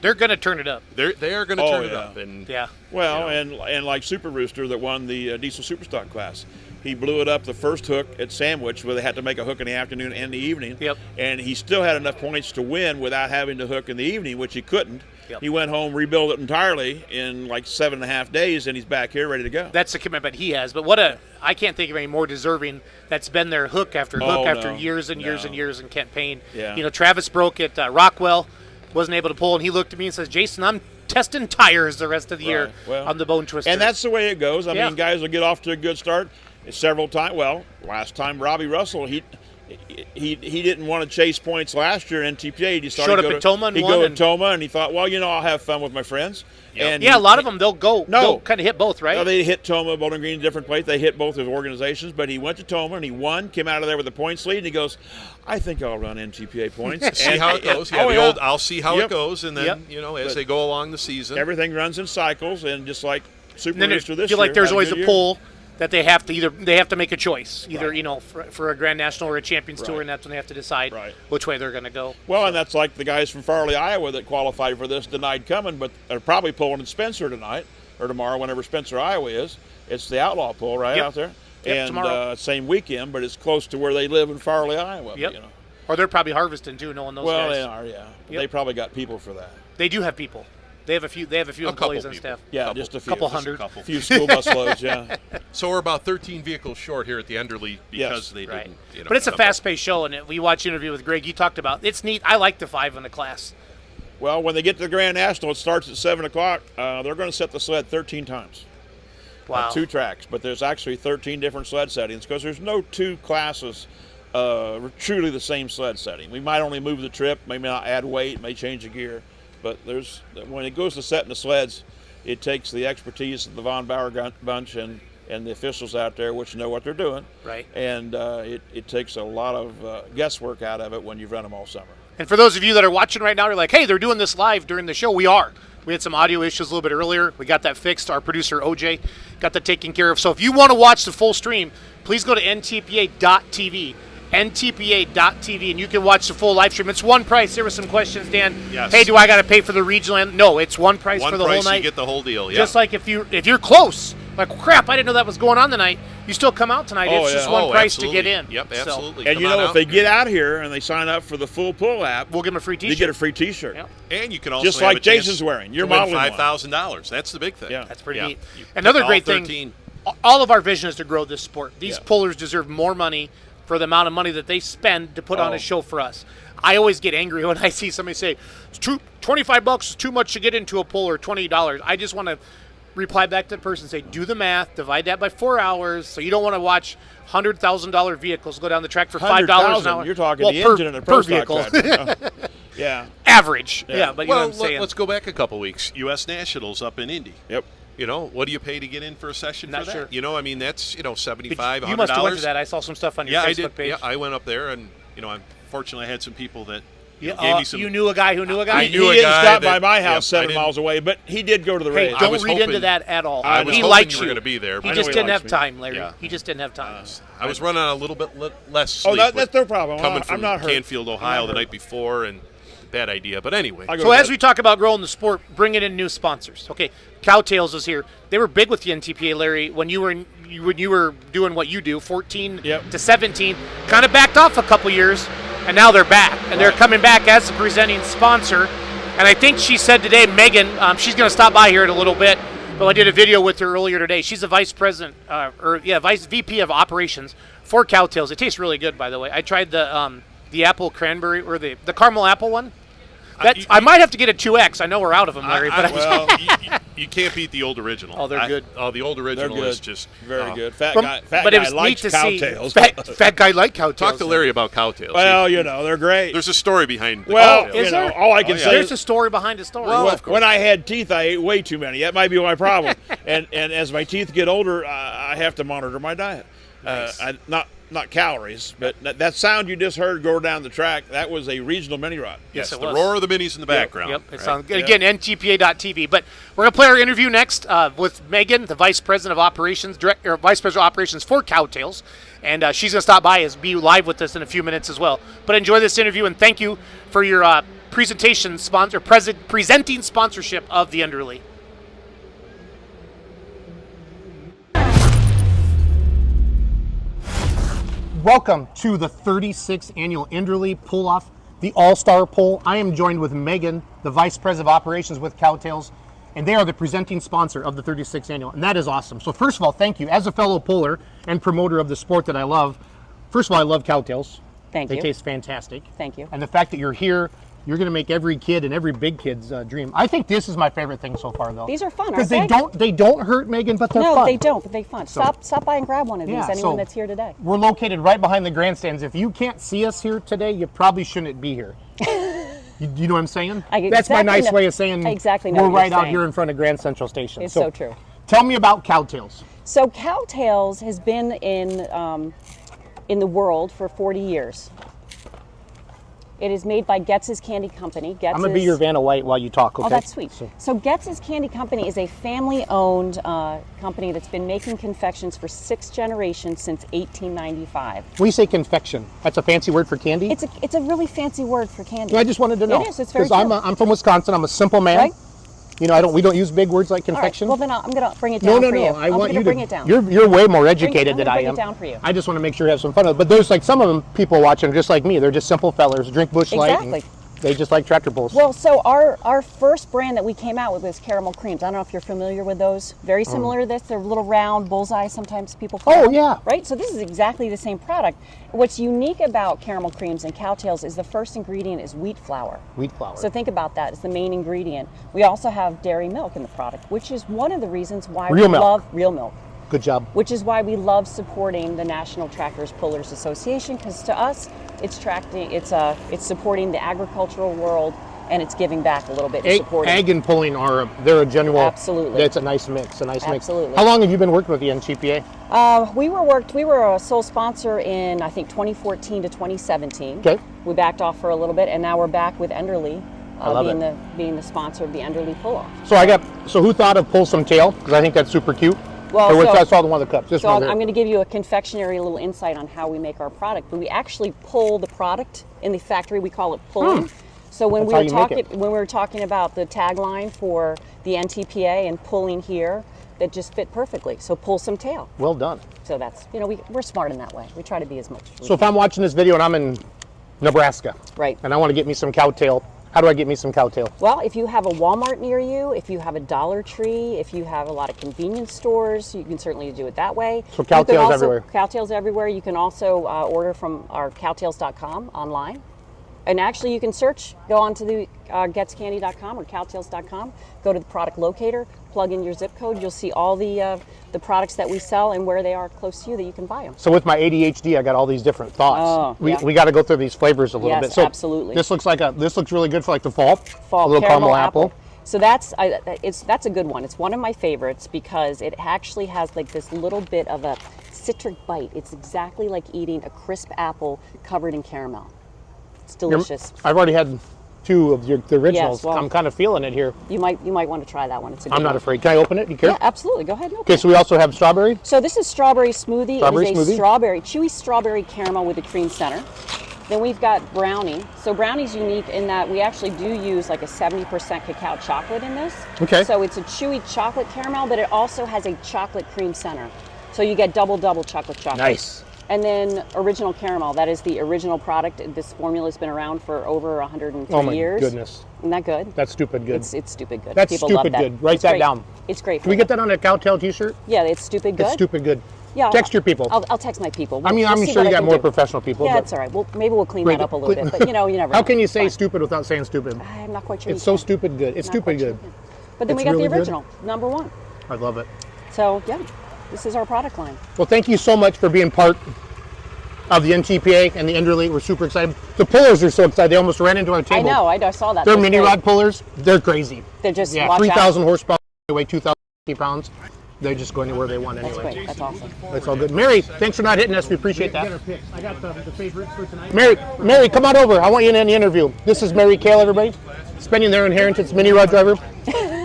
They're going to turn it up. they are going to Oh, turn it yeah. up. And Yeah. Well, and like Super Rooster that won the diesel superstock class, he blew it up the first hook at Sandwich where they had to make a hook in the afternoon and the evening. Yep. And he still had enough points to win without having to hook in the evening, which he couldn't. Yep. He went home, rebuilt it entirely in like 7.5 days, and he's back here ready to go. That's the commitment he has. But I can't think of any more deserving that's been there hook after hook Oh, after no. years and years No. and years in Kent Payne. Yeah. Travis broke at Rockwell, wasn't able to pull, and he looked at me and says, Jason, I'm testing tires the rest of the year Right. Well, on the bone twister. And that's the way it goes. I Yeah. mean, guys will get off to a good start several times. Well, last time Robbie Russell, he didn't want to chase points last year in TPA. He started Showed up to go at Toma and he'd won go and- to Toma, and he thought, well, I'll have fun with my friends. Yep. And a lot of them, they'll go kind of hit both, right? They hit Toma, Bowling Green, different place. They hit both his organizations, but he went to Toma and he won, came out of there with a points lead, and he goes, I think I'll run NTPA points. see how it goes. Oh, The old I'll see how Yep. it goes. And then, as But they go along the season. Everything runs in cycles, and just like Super And then Rooster I this feel year. like there's had always good a year. pull that they have to make a choice, either Right. for a Grand National or a Champions Tour, Right. and that's when they have to decide Right. which way they're going to go. Well, and that's like the guys from Farley, Iowa that qualified for this denied coming, but are probably pulling in Spencer tonight or tomorrow, whenever Spencer, Iowa is. It's the Outlaw Pull right Yep. out there. Yep, and tomorrow. same weekend, but it's close to where they live in Farley, Iowa. Yep. You know. Or they're probably harvesting too, knowing those Well, guys. they are, yeah. Yep. They probably got people for that. They do have people. They have a few A couple employees on people. staff. Yeah, Couple. just a few. Couple Just a hundred. couple. few school bus loads, yeah. So we're about 13 vehicles short here at the Enderle because Yes. they Right. didn't. But it's a cut up. fast-paced show, and we watched the interview with Greg. You talked about it's neat. I like the 5 in the class. Well, when they get to the Grand National, it starts at 7 o'clock. They're going to set the sled 13 times. Wow. 2 tracks, but there's actually 13 different sled settings because there's no 2 classes truly the same sled setting. We might only move the trip, maybe not add weight, may change the gear, but when it goes to setting the sleds, it takes the expertise of the Von Bauer bunch and the officials out there which know what they're doing. Right. And it takes a lot of guesswork out of it when you've run them all summer. And for those of you that are watching right now, you're like, hey, they're doing this live during the show. We are. We had some audio issues a little bit earlier. We got that fixed. Our producer, OJ, got that taken care of. So if you want to watch the full stream, please go to ntpa.tv. ntpa.tv, and you can watch the full live stream. It's one price. There were some questions, Dan. Yes. Hey, do I got to pay for the regional end? No, it's one price One for the price, whole night. you get the whole deal. Yeah. Just like if you're close, like crap, I didn't know that was going on tonight. You still come out tonight. Oh, it's just yeah. one price absolutely. to get in. Yep, So, absolutely. And Come you on know, if out. they get out here and they sign up for the full pull app, we'll give them a free you T-shirt. get a free T-shirt. Yep. And you can also Just have like a chance Jason's wearing. You're to win modeling one. $5,000. That's the big thing. Yeah. That's pretty Yeah. neat. You pick Another all great 13. thing, all of our vision is to grow this sport. These Yeah. pullers deserve more money for the amount of money that they spend to put on Oh. a show for us. I always get angry when I see somebody say, it's $25 is too much to get into a pull, or $20. I just want to reply back to the person and say, do the math, divide that by 4 hours. So you don't want to watch $100,000 vehicles go down the track for $5 an 100,000. hour. You're talking Well, the per, engine and a per pro stock vehicle. tractor. Yeah. Average. Yeah. Yeah, but you know Well, what I'm saying. let's go back a couple weeks. U.S. Nationals up in Indy. Yep. What do you pay to get in for a session Not for that? sure. I mean, that's, But $75, $100. you must have went to that. I saw some stuff on your Yeah, Facebook I did. page. Yeah, I went up there, and, unfortunately I had some people that Yeah, gave me some. you knew a guy who knew a guy? I He knew a didn't guy stop that- by my house yep, I 7 didn't- miles away, but he did go to the Hey, race. I don't was read into hoping- that at all. I was he hoping likes you you. were going to be there. He I know just he didn't likes have me. time, Larry. Yeah. He just didn't have time. I was running on a little bit less sleep. Oh, that's with no problem. Coming I'm from not hurt. Canfield, I'm Ohio, not the hurt. night before, and bad idea. But anyway, I'll go So with as that. we talk about growing the sport, bringing in new sponsors. Okay, Cowtails is here. They were big with the NTPA, Larry, when you were doing what you do, 14 Yep. to 17. Kind of backed off a couple years, and now they're back, and they're coming back as the presenting sponsor. And I think she said today, Megan, she's going to stop by here in a little bit. But I did a video with her earlier today. She's a vice president, vice VP of operations for Cowtails. It tastes really good, by the way. I tried the the apple cranberry or the caramel apple one. You- I might have to get a 2X. I know we're out of them, Larry. But well, you can't beat the old original. Oh, they're good. Oh, the old They're original good. is just Very good. Fat but guy it was neat likes to cowtails. see. Fat guy like cowtails. Talk to Larry about cowtails. Well, you know, they're great. There's a story behind the Well, cowtails. is you know, there? all I can Oh, yeah. say There's is a story behind the story. Well, of course. when I had teeth, I ate way too many. That might be my problem. and as my teeth get older, I have to monitor my diet. Nice. Not calories, but that sound you just heard go down the track, that was a regional mini rod. Yes, it the was. roar of the minis in the background. Yep, it right? sounds good. Again, ntpa.tv. But we're going to play our interview next with Megan, the Vice President of Operations, Vice President of Operations for Cowtails. And she's going to stop by and be live with us in a few minutes as well. But enjoy this interview, and thank you for your presenting sponsorship of the Enderle. Welcome to the 36th annual Enderle Pull-Off, the All-Star Pull. I am joined with Megan, the Vice President of Operations with Cowtails, and they are the presenting sponsor of the 36th annual, and that is awesome. So first of all, thank you. As a fellow puller and promoter of the sport that I love, first of all, I love Cowtails. Thank you. They taste fantastic. Thank you. And the fact that you're here, you're going to make every kid and every big kid's dream. I think this is my favorite thing so far, though. These are fun, because aren't they don't hurt, Megan, but they're No, fun. they don't, but they're fun. Stop by and grab one of these, anyone so that's here today. We're located right behind the grandstands. If you can't see us here today, you probably shouldn't be here. you know what I'm saying? That's my nice way of saying I exactly know we're what you're right out saying. here in front of Grand Central Station. It's so true. Tell me about Cowtails. So Cowtails has been in the world for 40 years. It is made by Getz's Candy Company. I'm going to be your Vanna White while you talk, okay? Oh, that's sweet. So Getz's Candy Company is a family-owned company that's been making confections for 6 generations since 1895. When you say confection, that's a fancy word for candy? It's a really fancy word for candy. I just wanted to know. It is. It's very Because true. I'm from Wisconsin. I'm a simple man. Right? You know, we don't use big words like All right. confection. Well, then I'm going to bring it down No. for you. I want you to bring it down. You're way more educated I'm than gonna I bring am. it down for you. I just want to make sure you have some fun with it. But there's like some of them people watching are just like me. They're just simple fellers, drink Busch Light. Exactly. And they just like tractor pulls. Well, so our first brand that we came out with was caramel creams. I don't know if you're familiar with those. Very similar to this. They're little round bullseye, sometimes people call them. yeah. Right? So this is exactly the same product. What's unique about caramel creams and Cowtails is the first ingredient is wheat flour. Wheat flour. So think about that. It's the main ingredient. We also have dairy milk in the product, which is one of the reasons why Real we milk. love real milk. Good job. Which is why we love supporting the National Tractors Pullers Association, because to us, it's supporting the agricultural world, and it's giving back a little bit. Ag and pulling they're a genuine. Absolutely. It's a nice mix. Absolutely. How long have you been working with the NTPA? We were a sole sponsor in, I think, 2014 to 2017. Okay. We backed off for a little bit, and now we're back with Enderle, I love being the sponsor of the Enderle Pull-Off. So who thought of Pull Some Tail? Because I think that's super cute. Well, I saw the one of the cups. So I'm going to give you a confectionery little insight on how we make our product. But we actually pull the product in the factory. We call it pulling. So when That's how you make it. we were talking about the tagline for the NTPA and pulling here, that just fit perfectly. So pull some tail. Well done. So that's, we're smart in that way. We try to be as much. As we So if I'm watching this video and I'm in Nebraska, Right. and I want to get me some cowtail, how do I get me some cowtail? Well, if you have a Walmart near you, if you have a Dollar Tree, if you have a lot of convenience stores, you can certainly do it that way. So Cowtails everywhere. Cowtails everywhere. You can also order from our cowtails.com online. And actually, you can go onto the getscandy.com or cowtails.com, go to the product locator, plug in your zip code. You'll see all the products that we sell and where they are close to you that you can buy them. So with my ADHD, I got all these different thoughts. Oh, yeah. We got to go through these flavors a little Yes, bit. So absolutely. This looks really good for like the fall. Fall a little caramel apple. So that's a good one. It's one of my favorites because it actually has like this little bit of a citric bite. It's exactly like eating a crisp apple covered in caramel. It's delicious. I've already had 2 of the originals. Yes, well, I'm kind of feeling it here. You might want to try that one. It's a good I'm not one. afraid. Can I open it? You care? Yeah, absolutely. Go ahead and open Okay, it. so we also have strawberry. So this is strawberry smoothie. Strawberry it is a smoothie? chewy strawberry caramel with a cream center. Then we've got brownie. So brownie's unique in that we actually do use like a 70% cacao chocolate in this. Okay. So it's a chewy chocolate caramel, but it also has a chocolate cream center. So you get double chocolate. Nice. And then original caramel. That is the original product. This formula's been around for over 103 Oh my years. goodness. Isn't that good? That's stupid good. It's stupid good. That's People stupid love that. good. Write It's that great. down. It's great. Can we get that on a cowtail t-shirt? Yeah, it's stupid good. It's stupid good. Yeah, text your people. I'll text my people. I'm sure you got more professional people. Yeah, it's all right. Well, maybe we'll clean that up a little bit. But you never. How can you say stupid without saying stupid? I'm not quite sure. It's so stupid good. It's stupid good. But then we got the original, #1. I love it. So yeah, this is our product line. Well, thank you so much for being part of the NTPA and the Enderle. We're super excited. The pullers are so excited. They almost ran into our table. I saw that. They're mini rod pullers. They're crazy. They're just 3,000 horsepower. They weigh 2,050 pounds. They just go anywhere they want anyway. That's great. That's awesome. That's all good. Mary, thanks for not hitting us. We appreciate that. I got the favorites for tonight. Mary, come on over. I want you in the interview. This is Mary Kale, everybody. Spending their inheritance, mini rod driver.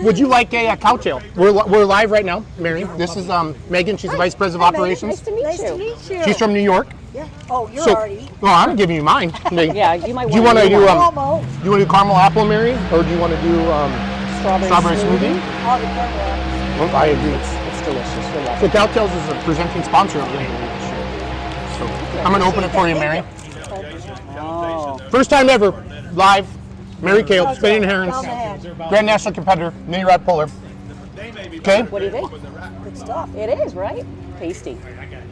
Would you like a cowtail? We're live right now, Mary. This is Megan. She's the Vice President of Operations. Nice to meet you. She's from New York. Yeah. Oh, you're already. Well, I'm giving you mine. Yeah, you might do you want to do caramel. do you want to do caramel apple, Mary, or do you want to do strawberry smoothie? All the caramel. Well, I agree. It's delicious. You're So Cowtails is a presenting sponsor of the Enderle this year. So I'm going to open it for you, Mary. Oh. First time ever, live. Mary Kale, spinning herons, Grand National competitor, mini rod puller. Okay. What do you think? Good stuff. It is, right? Tasty.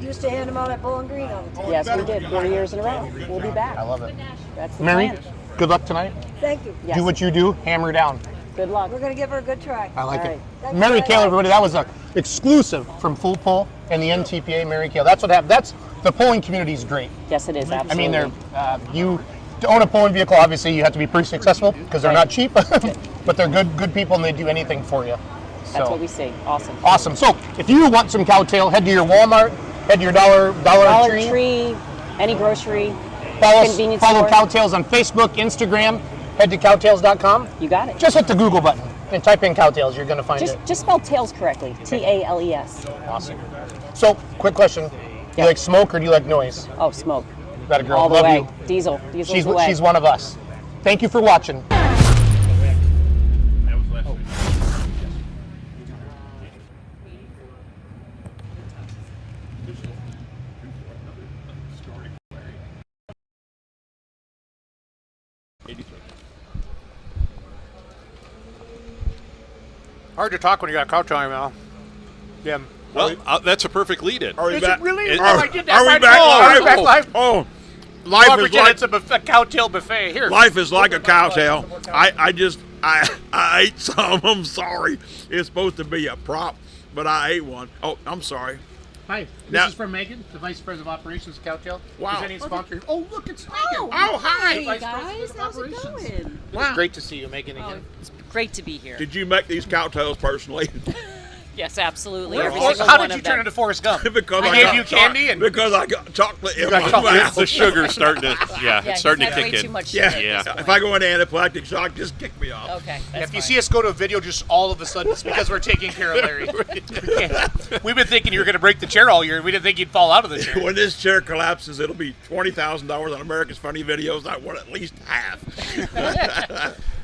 Used to hand them out at Bowling Green all the time. Yes, we did. 4 years in a row. We'll be back. I love it. That's the Mary, plan. good luck tonight. Thank you. Yes. Do what you do, hammer down. Good luck. We're going to give her a good try. I like All it. right. That's Mary what I Kale, like. everybody, that was a exclusive from Full Pull and the NTPA Mary Kale. That's what happened. That's the pulling community is great. Yes, it is. Absolutely. I mean, to own a pulling vehicle, obviously you have to be pretty successful because they're not cheap, but they're good people and they do anything for you. That's what we see. Awesome. Awesome. So if you want some cowtail, head to your Walmart, head to your Dollar Tree, any grocery, convenience follow store. Cowtails on Facebook, Instagram. Head to cowtails.com. You got it. Just hit the Google button and type in Cowtails. You're going to find it. Just spell tails correctly. Tales. Awesome. So, quick question. Do you like smoke or do you like noise? Oh, smoke. That a girl. All the Love way. you. Diesel. Diesel's the way. She's one of us. Thank you for watching. Hard to talk when you got cow time now. Yeah. Well, that's a perfect lead-in. Are we Is back? it really? Is- Oh, I did that Are we right. back Oh, live? we're back live. Oh, life Oh, is pretend like it's a cowtail buffet. Here. life is like a cowtail. I ate some. I'm sorry. It's supposed to be a prop, but I ate one. Oh, I'm sorry. Hi, this Now- is from Megan, the Vice President of Operations, Cowtail. Wow. Presenting sponsor. Oh, look, it's Megan. Oh, hi. Vice guys, President of how's it Operations. going? It's great to see you, Megan, again. It's great to be here. Did you make these cowtails personally? Yes, absolutely. Where- Every How single did one you of turn them. into Forrest Gump? because I gave you candy and because I got chocolate in got my chocolate. mouth. The sugar's starting to, Yeah, it's starting he's to had kick way in. too much sugar Yeah. at this If point. I go into anaphylactic shock, just kick me off. Okay, that's If you fine. see us go to a video, just all of a sudden, it's because we're taking care of Larry. We've been thinking you were going to break the chair all year. We didn't think you'd fall out of the chair. When this chair collapses, it'll be $20,000 on America's Funny Videos. I want at least half.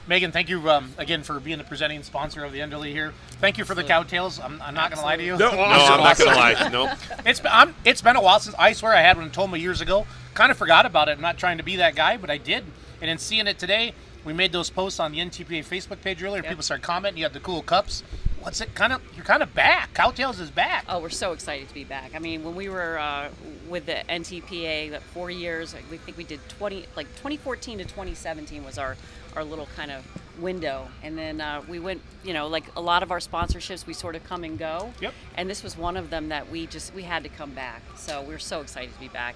Megan, thank you again for being the presenting sponsor of the Enderle here. Thank you for the cowtails. I'm not going to lie to you. No, No, I'm not going to lie. No. It's been a while since I swear I had one in Toma years ago. Kind of forgot about it. I'm not trying to be that guy, but I did. And in seeing it today, we made those posts on the NTPA Facebook page earlier. People started commenting. You had the cool cups. What's it kind of? You're kind of back. Cowtails is back. Oh, we're so excited to be back. I mean, when we were with the NTPA, 4 years, we think we did 2014 to 2017 was our little kind of window. And then we went, like a lot of our sponsorships, we sort of come and go. Yep. And this was one of them that we had to come back. So we're so excited to be back.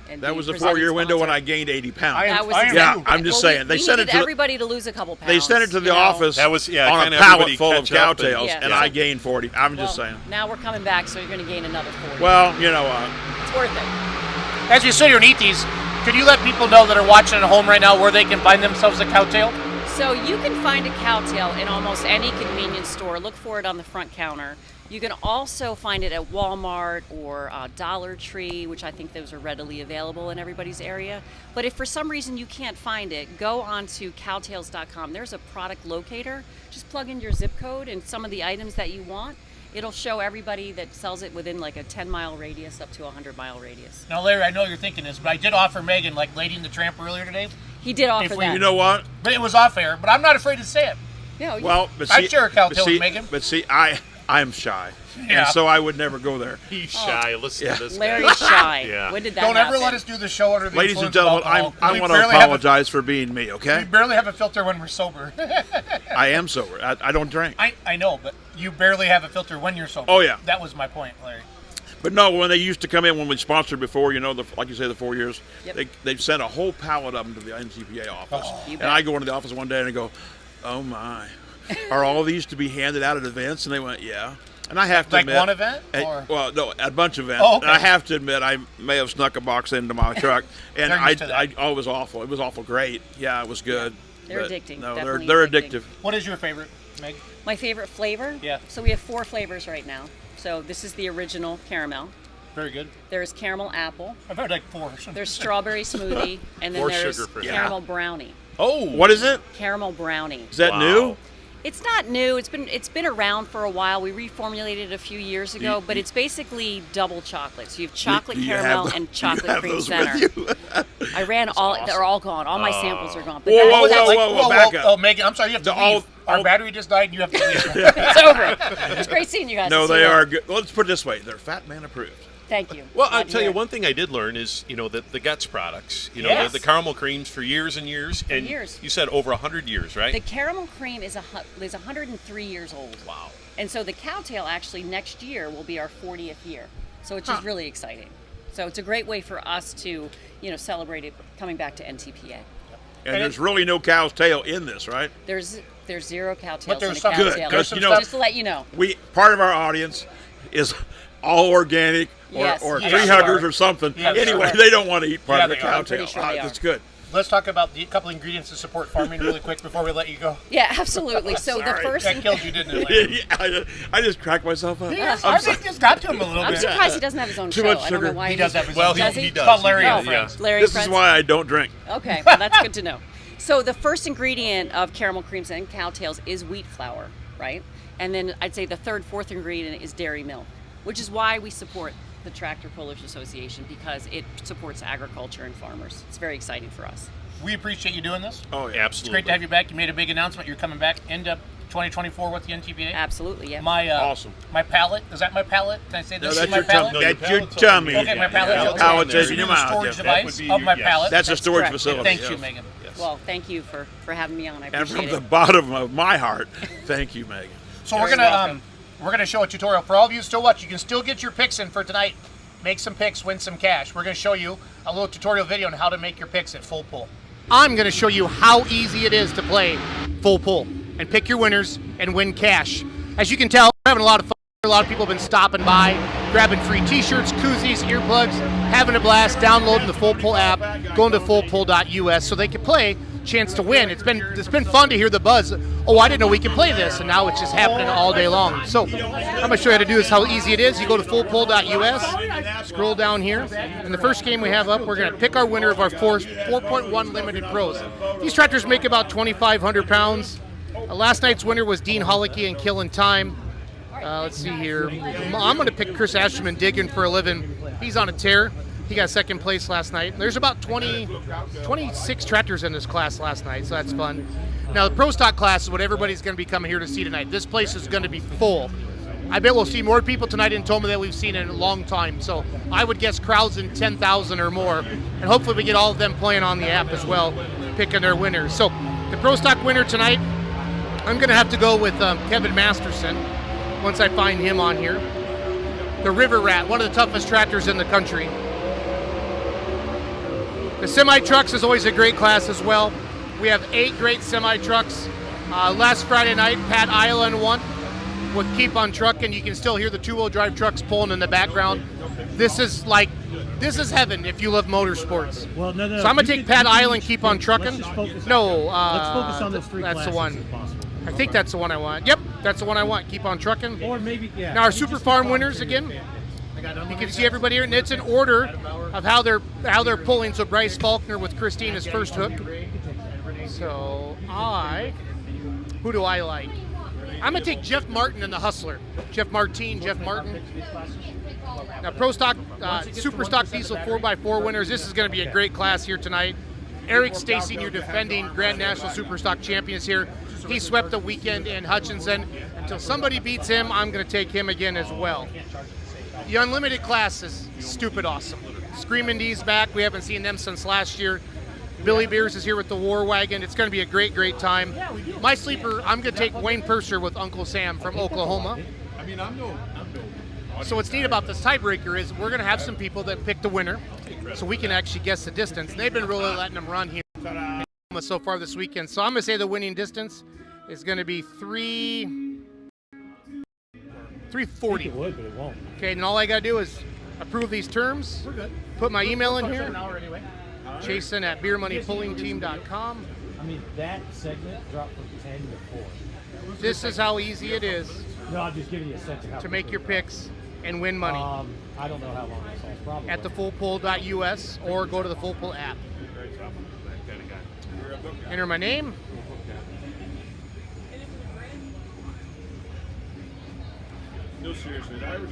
And That be was a presenting 4-year window when sponsor. I gained 80 pounds. That was I am exactly- too. Yeah, I'm just saying. They we sent it needed to the- everybody to lose a couple pounds. They sent it to the you know. office That was, yeah, on kinda a pallet everybody full of catch up and- cowtails, Yeah. and Yeah. I gained 40. I'm just Well, saying. now we're coming back, so you're going to gain another 40. Well, you know, it's worth it. As you sit here and eat these, could you let people know that are watching at home right now where they can find themselves a cowtail? So you can find a cowtail in almost any convenience store. Look for it on the front counter. You can also find it at Walmart or Dollar Tree, which I think those are readily available in everybody's area. But if for some reason you can't find it, go on to cowtails.com. There's a product locator. Just plug in your zip code and some of the items that you want. It'll show everybody that sells it within like a 10-mile radius up to a 100-mile radius. Now, Larry, I know you're thinking this, but I did offer Megan, like Lady and the Tramp earlier today. He did offer If we- that. you know what? But it was off air, but I'm not afraid to say it. Yeah, Well, but I'd see, share a cowtail but see, with Megan. But see, I'm shy. and so I would never go there. He's shy. Listen to this guy. Larry's shy. Yeah. When did that Don't happen? ever let us do the show under the Ladies and influence of gentlemen, alcohol. I We want to barely have a- apologize for being me, We okay? barely have a filter when we're sober. I am sober. I don't drink. I know, but you barely have a filter when you're sober. Oh, yeah. That was my point, Larry. But no, when they used to come in when we sponsored before, like you say, the 4 years, Yep. they've sent a whole pallet of them to the NTPA office. You And bet. I go into the office one day and I go, oh my, are all these to be handed out at events? And they went, yeah. And I have to Like admit, one event? Or? well, no, a bunch of events. Oh, okay. And I have to admit, I may have snuck a box into my truck, and They're used to that. oh, it was awful. It was awful great. Yeah, it was good. They're But addicting, No, definitely they're addicting. addictive. What is your favorite, Meg? My favorite flavor? Yeah. So we have 4 flavors right now. So this is the original caramel. Very good. There's caramel apple. I've had like 4. There's strawberry smoothie. And then More there's sugar-free. caramel brownie. Oh, What is it? Caramel brownie. Is that Wow. new? It's not new. It's been around for a while. We reformulated it a few years ago, but it's basically double chocolate. So you have chocolate Do you caramel have- and do you chocolate have cream those center. with you? I ran all. They're all gone. All my samples are gone. But Whoa, that's, whoa, whoa, back up. Oh, Megan, I'm sorry, you have to The- all- leave. Our all- battery just died and you have to leave. It's over. It's great seeing you guys. No, I'll see they you are later. good. Let's put it this way: they're Fat Man approved. Thank you. Well, Glad I'll to tell you hear it. one thing I did learn is, the Guts products, Yes. the caramel creams for years and years. And years. you said over 100 years, right? The caramel cream is 103 years old. Wow. And so the cowtail actually next year will be our 40th year. So it's just really exciting. So it's a great way for us to, celebrate it coming back to NTPA. And there's really no cow's tail in this, right? There's 0 cowtails But there's in a some- Good, cowtail. because Just to let you know. Part of our audience is all organic or, Yes, or yes, tree you huggers are. or something. Yeah, Anyway, sure. they don't want to eat part Yeah, of the they are. I'm pretty cowtail. sure they are. That's good. Let's talk about the couple ingredients to support farming really quick before we let you go. Yeah, absolutely. So the Sorry. first That killed you, didn't it, Larry? Yeah, I just cracked myself up. I think it's got to him a little I'm bit. surprised he doesn't have his own Too show. much I don't know sugar. why He does have his Well, own. Does he he? does. It's called Larry Oh, and Friends. Larry This Friends. is why I don't drink. Okay, well, that's good to know. So the first ingredient of caramel creams and cowtails is wheat flour, right? And then I'd say the third, fourth ingredient is dairy milk, which is why we support the Tractor Pullers Association, because it supports agriculture and farmers. It's very exciting for us. We appreciate you doing this. Oh, yeah. It's great to have you back. You made a big announcement. You're coming back into 2024 with the NTPA. Absolutely, yeah. My Awesome. My palate. Is that my palate? Can I say No, this that's is my your palate? tummy. No, That's your your palate's tummy. Okay, my palate. Yeah, Okay. palate says in It's your a mouth. storage yeah. That device would be of my yes. palate. That's a storage correct. facility. Thank you, yes. Megan. Well, thank you for having me on. I And appreciate from it. the bottom of my heart, thank you, Megan. So You're we're welcome. gonna show a tutorial for all of you who still watch. You can still get your picks in for tonight. Make some picks, win some cash. We're gonna show you a little tutorial video on how to make your picks at full pull. I'm gonna show you how easy it is to play full pull and pick your winners and win cash. As you can tell, we're having a lot of fun. A lot of people have been stopping by, grabbing free t-shirts, koozies, earplugs, having a blast, downloading the Full Pull app, going to fullpull.us so they can play, chance to win. It's been fun to hear the buzz. Oh, I didn't know we could play this, and now it's just happening all day long. So I'm gonna show you how to do this, how easy it is. You go to fullpull.us, scroll down here, and the first game we have up, we're gonna pick our winner of our 4.1 limited pros. These tractors make about 2,500 pounds. Last night's winner was Dean Hollicky and Killing Time. Let's see here. I'm going to pick Chris Ashman digging for a living. He's on a tear. He got second place last night. There's about 26 tractors in this class last night, so that's fun. Now, the Pro Stock class is what everybody's going to be coming here to see tonight. This place is going to be full. I bet we'll see more people tonight in Toma than we've seen in a long time. So I would guess crowds in 10,000 or more. And hopefully we get all of them playing on the app as well, picking their winners. So the Pro Stock winner tonight, I'm going to have to go with Kevin Masterson. Once I find him on here. The River Rat, one of the toughest tractors in the country. The semi-trucks is always a great class as well. We have 8 great semi-trucks. Last Friday night, Pat Island won with Keep on Truckin'. You can still hear the 2-wheel drive trucks pulling in the background. This is heaven if you love motorsports. Well, no. So I'm going to take Pat Island, Keep on Truckin'. Let's focus on those 3 that's the classes one. if possible. I think that's the one I want. Yep, that's the one I want. Keep on trucking. Or maybe, yeah. Now our maybe Super just Farm keep on winners to- again. You can see everybody here, and it's in order of how they're pulling. So Bryce Faulkner with Christina's first hook. So who do I like? I'm gonna take Jeff Martin and the Hustler. Jeff Martin. Now Pro Stock, Super Stock Diesel 4x4 winners. This is gonna be a great class here tonight. Eric Stacy, your defending Grand National Super Stock champion, is here. He swept the weekend in Hutchinson. Until somebody beats him, I'm going to take him again as well. The Unlimited class is stupid awesome. Screaming D's back. We haven't seen them since last year. Billy Beers is here with the War Wagon. It's going to be a great, great time. My sleeper, I'm going to take Wayne Purser with Uncle Sam from Oklahoma. So what's neat about this tiebreaker is we're going to have some people that pick the winner, so we can actually guess the distance. They've been really letting them run here so far this weekend. So I'm going to say the winning distance is going to be 340. It would, but it won't. Okay, and all I got to do is approve these terms. We're good. Put my email in here. Jason at beermoneypullingteam.com. I mean, that segment dropped from 10 to 4. This is how easy it is No, I'm just giving you a sense of how to make your picks and win money. I don't know how long this holds. Probably At thefullpull.us or go to the Full Pull app. Enter my name.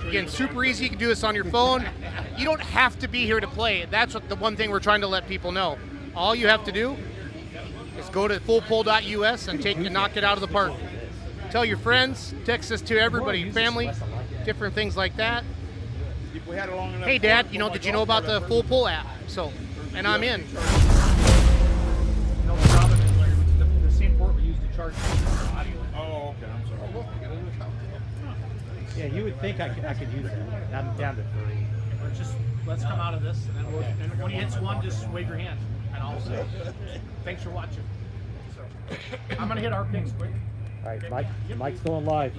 Again, super easy. You can do this on your phone. You don't have to be here to play. That's what the one thing we're trying to let people know. All you have to do is go to fullpull.us and knock it out of the park. Tell your friends, text this to everybody, family, different things like that. Hey, Dad, did you know about the Full Pull app? So, and I'm in. the same port we use to charge audio. Oh, okay. I'm sorry. Yeah, you would think I could use that. I'm down to 3. Let's come out of this, and then and when he hits one, just wave your hand, and I'll say, thanks for watching. So, I'm going to hit our picks quick. All right, Mike's going live.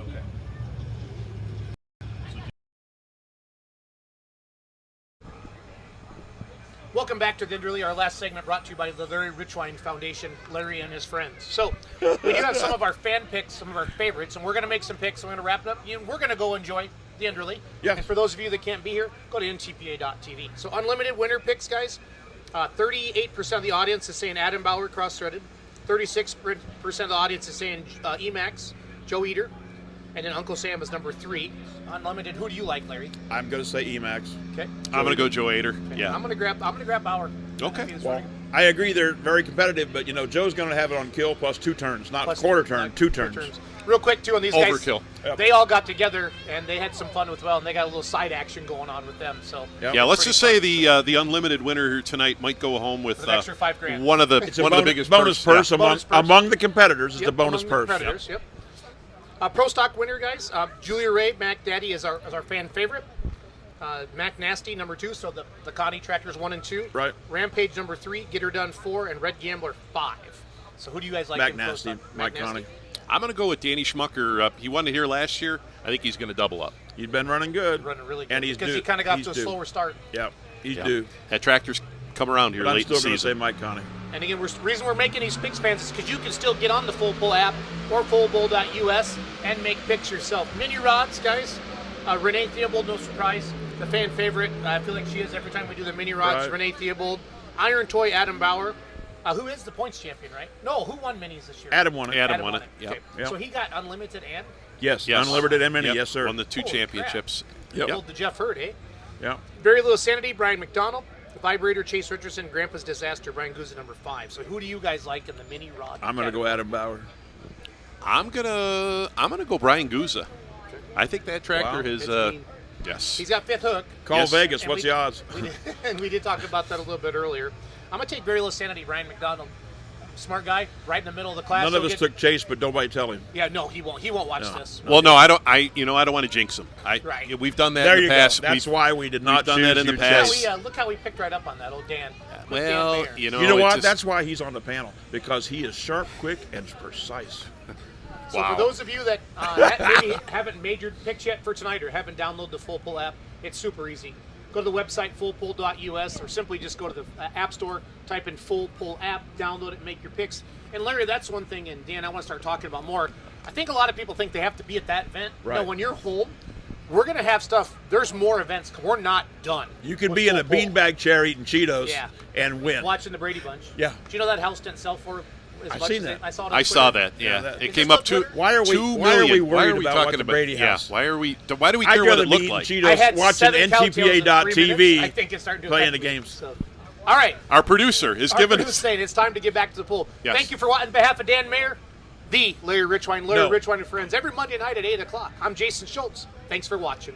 Welcome back to Enderle, our last segment brought to you by the Larry Richwine Foundation, Larry and his friends. So we do have some of our fan picks, some of our favorites, and we're going to make some picks, and we're going to wrap it up. We're going to go enjoy the Enderle. Yes. And for those of you that can't be here, go to ntpa.tv. So unlimited winner picks, guys. 38% of the audience is saying Adam Bauer cross-threaded. 36% of the audience is saying Emax, Joe Eater. And then Uncle Sam is number 3. Unlimited, who do you like, Larry? I'm going to say Emax. Okay. I'm going to go Joe Ader. Okay. Yeah. I'm gonna grab Bauer. Okay. Well, I agree they're very competitive, but Joe's going to have it on kill plus 2 turns, not Plus quarter two- turn, not 2 turns. Real quick too on these Overkill. guys. Yep. They all got together and they had some fun with and they got a little side action going on with them. So Yep. Yeah, let's pretty just fun. say the unlimited winner here tonight might go home with An extra $5,000. one of the It's a one of the biggest bonus purse, Yeah. Bonus purse. among the competitors. Is Yep, the bonus among purse. the competitors, yep. Pro stock winner, guys. Julia Ray, Mac Daddy is our fan favorite. Mac Nasty number 2, so the Connie Tractors 1 and 2. Right. Rampage number 3, Get Her Done 4, and Red Gambler 5. So who do you guys like? Mac in pro Nasty, stock? Mike Nasty? Connie. I'm going to go with Danny Schmucker. He won it here last year. I think he's going to double up. He's been running good. Running really good And he's because due. he kind of got He's to a due. slower start. Yeah, he's Yeah. due. That tractor's come around here But I'm late in the still going to say season. Mike Connie. And again, the reason we're making these picks, fans, is because you can still get on the Full Pull app or fullbull.us and make picks yourself. Mini rods, guys. Renee Theobald, no surprise, the fan favorite. I feel like she is every time we do the mini rods. Right. Renee Theobald. Iron Toy, Adam Bauer, who is the points champion, right? No, who won minis this year? Adam won it. Adam won it. Okay. Yep. Yep. So he got unlimited and Yes, Yes. unlimited and mini. Yep. Yes, sir. Won the 2 Holy championships. Yep. pulled the Jeff Hurd, eh? Yeah. Very Little Sanity, Brian McDonald. Vibrator, Chase Richardson. Grandpa's Disaster, Brian Guzzi, number 5. So who do you guys like in the mini rod? I'm going to go Adam Bauer. I'm gonna go Brian Guzza. I think that tractor Wow. has It's mean. yes. He's got 5th hook. Call Yes. Vegas. And What's we- the odds? And we did talk about that a little bit earlier. I'm going to take Very Little Sanity, Brian McDonald. Smart guy, right in the middle of the class. None of He'll us took Chase, but nobody tell him. Yeah, no, he won't. He won't watch No. this. Well, no, I don't. I don't want to jinx him. Right. We've done that There in you the past. go. That's We've- why we did not done choose that in the you, past. Chase. Look how we picked right up on that, old Dan. Well, Dan Mayer. you know, You know it what? just- That's why he's on the panel, because he is sharp, quick, and precise. So Wow. for those of you that maybe haven't made your picks yet for tonight or haven't downloaded the Full Pull app, it's super easy. Go to the website fullpull.us or simply just go to the App Store, type in Full Pull app, download it, make your picks. And Larry, that's one thing, and Dan, I want to start talking about more. I think a lot of people think they have to be at that event. Right. No, when you're home, we're going to have stuff. There's more events. We're not done. You can with be in a Full Pull. beanbag chair eating Cheetos Yeah. and win. Watching the Brady Bunch. Yeah. Do you know that house didn't sell for as I've much seen as that. I saw it on I saw Twitter? that. Yeah, that- it Is came this up on to Twitter? Why are we- 2 why are we million. Why are worried we about talking what the about Brady house? Yeah, why do we care I'd what rather it be looked eating like? I Cheetos, had watching 7 cowtails in 3 minutes. NTPA.tv, I think it's starting to playing affect the me. games. So. All right. Our producer is Our giving producer's us. saying it's time to get back to the pool. Yes. Thank you for watching. On behalf of Dan Mayer, The Larry Richwine, Larry No. Richwine and Friends, every Monday night at 8 o'clock. I'm Jason Schultz. Thanks for watching.